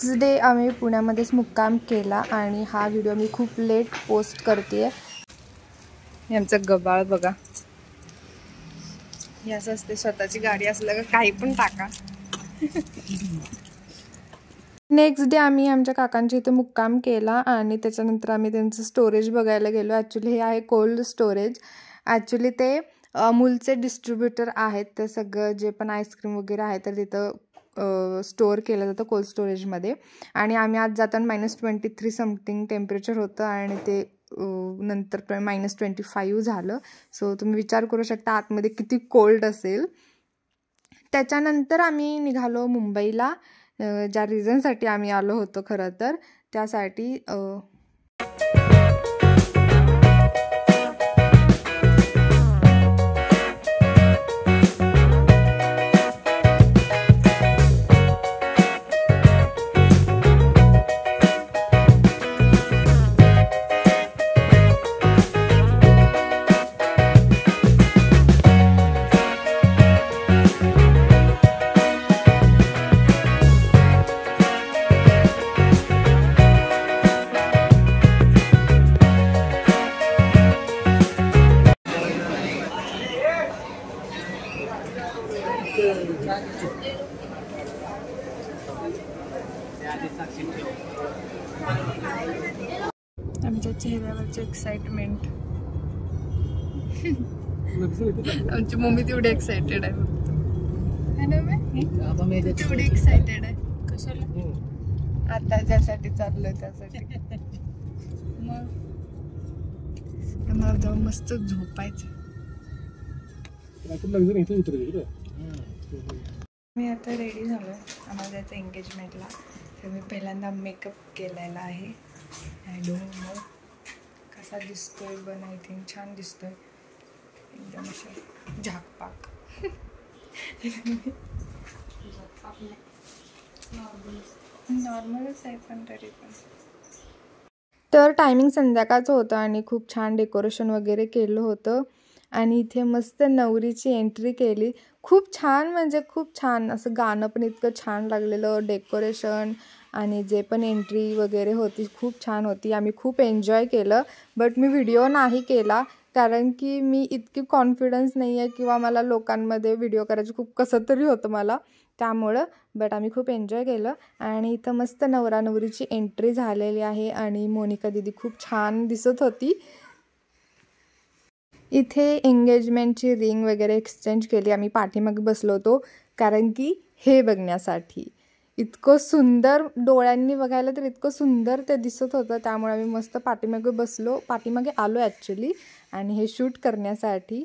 Next day आम्ही पुण्यामध्येच मुक्काम केला आणि हा व्हिडिओ मी खूप लेट पोस्ट करते आहे। यांचं गबाळ बघा, हे असं असते, स्वतःची गाडी असलं का काही पण टाका। नेक्स्ट डे आम्ही आमच्या काकांच्या इथे मुक्काम केला आणि त्याच्यानंतर आम्ही त्यांचं स्टोरेज बघायला गेलो। ॲक्च्युली हे आहे कोल्ड स्टोरेज। ॲक्च्युली ते अमूलचे डिस्ट्रीब्युटर आहेत, ते सगळं जे पण आईस्क्रीम वगैरे आहे तर तिथं स्टोअर केलं जातं कोल्ड स्टोरेजमध्ये। आणि आम्ही आज जाताना -23 समथिंग टेम्परेचर होतं आणि ते नंतर -25 झालं। सो तुम्ही विचार करू शकता आतमध्ये किती कोल्ड असेल। त्याच्यानंतर आम्ही निघालो मुंबईला, ज्या रिझनसाठी आम्ही आलो होतो खरं तर त्यासाठी। आमच्या चेहऱ्यावरची एक्साइटमेंट, आमची मम्मी तेवढी एक्साइटेड आहे तेवढी एक्साइटेड आहे। कशाला? आता ज्यासाठी चाललोय त्यासाठी। मग मला जाऊन मस्त झोपायचं। मी आता रेडी झालोय, आम्हाला जायचं एंगेजमेंटला। तर मी पहिल्यांदा मेकअप केलेला आहे। आय डोंट नो कसा दिसतोय, पण आय थिंक छान दिसतोय, एकदम असं झाकपाक। नॉर्मलच आहे पण तरी पण। तर टायमिंग संध्याकाळचं होतं आणि खूप छान डेकोरेशन वगैरे केलं होतं आणि इथे मस्त नवरीची एंट्री केली। खूप छान, म्हणजे खूप छान असं गाणं पण इतकं छान लागलेलं, डेकोरेशन आणि जे पण एंट्री वगैरे होती खूप छान होती। आम्ही खूप एन्जॉय केलं, बट मी व्हिडिओ नाही केला कारण की मी इतकी कॉन्फिडन्स नाही आहे किंवा मला लोकांमध्ये व्हिडिओ करायचं खूप कसं तरी होतं मला, त्यामुळं। बट आम्ही खूप एन्जॉय केलं आणि इथं मस्त नवरा नवरीची एंट्री झालेली आहे आणि मोनिका दीदी खूप छान दिसत होती। इथे एंगेजमेंटची रिंग वगैरे एक्सचेंज केली, आम्ही पाठीमागे बसलो होतो कारण की हे बघण्यासाठी। इतकं सुंदर, डोळ्यांनी बघायला तर इतकं सुंदर ते दिसत होतं, त्यामुळे आम्ही मस्त पाठीमागे आलो ॲक्च्युली आणि हे शूट करण्यासाठी।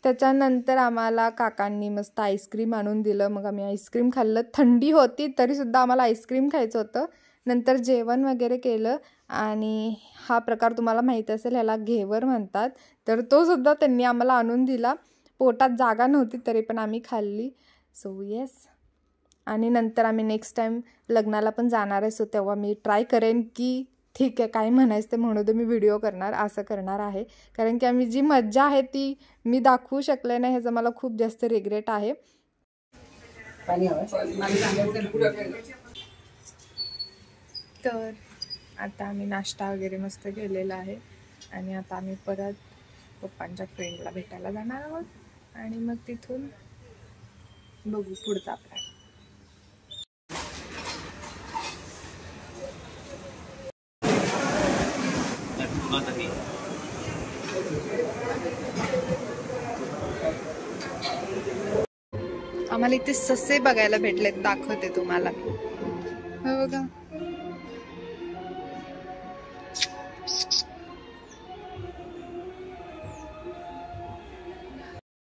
त्याच्यानंतर आम्हाला काकांनी मस्त आईस्क्रीम आणून दिलं, मग आम्ही आईस्क्रीम खाल्लं। थंडी होती तरीसुद्धा आम्हाला आईस्क्रीम खायचं होतं। नंतर जेवण वगैरे केलं आणि हा प्रकार तुम्हाला माहीत असेल, ह्याला घेवर म्हणतात, तर तो सुद्धा त्यांनी आम्हाला आणून दिला। पोटात जागा नव्हती तरी पण आम्ही खाल्ली। सो येस, आणि नंतर आम्ही नेक्स्ट टाईम लग्नाला पण जाणार आहे, सो तेव्हा मी ट्राय करेन की ठीक आहे काय म्हणायचं ते म्हणू दे, मी व्हिडिओ करणार, असं करणार आहे। कारण की आम्ही जी मज्जा आहे ती मी दाखवू शकले नाही, ह्याचं मला खूप जास्त रिग्रेट आहे। तर आता आम्ही नाश्ता वगैरे मस्त केलेला आहे आणि आता आम्ही परत पप्पांच्या फ्रेंडला भेटायला जाणार आहोत आणि मग तिथून बघू पुढचा प्लॅन। आम्हाला इथे ससे बघायला भेटलेत, दाखवते तुम्हाला, हे बघा।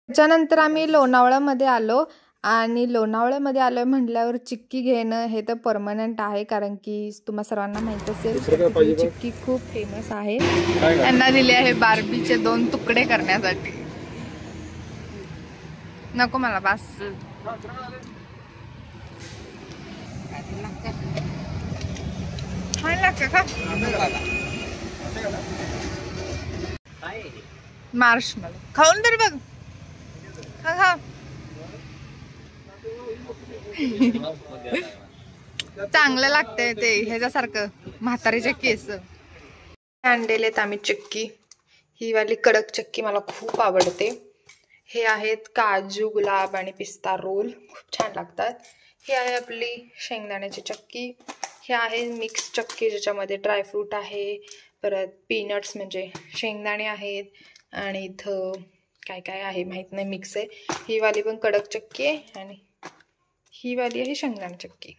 त्याच्यानंतर आम्ही लोणावळ्यामध्ये आलो आणि लोणावळ्यामध्ये आलो म्हटल्यावर चिक्की घेणं हे तर परमनंट आहे, कारण की तुम्हा सर्वांना माहित असेल चिक्की खूप फेमस आहे। त्यांना दिले आहे बार्बीचे 2 तुकडे करण्यासाठी। नको मला, बस। मार्शमॅलो खाऊन तर बघ, खा खा। चांगलं लागतंय ते ह्याच्यासारखं म्हातारीचे केस. आणलेलेत आम्ही चक्की. ही वाली कडक चक्की मला खूप आवडते. हे आहेत काजू, गुलाब आणि पिस्ता रोल, खूप छान लागतात. ही आहे आपली शेंगदाण्याची चक्की. हे आहे मिक्स चक्की ज्याच्यामध्ये ड्रायफ्रूट आहे, परत पीनट्स म्हणजे शेंगदाणे आहेत, आणि इथं काय काय आहे माहीत नाही, मिक्स आहे. ही वाली पण कडक चक्की आहे आणि ही वाली आहे शेंगदाणे चक्की.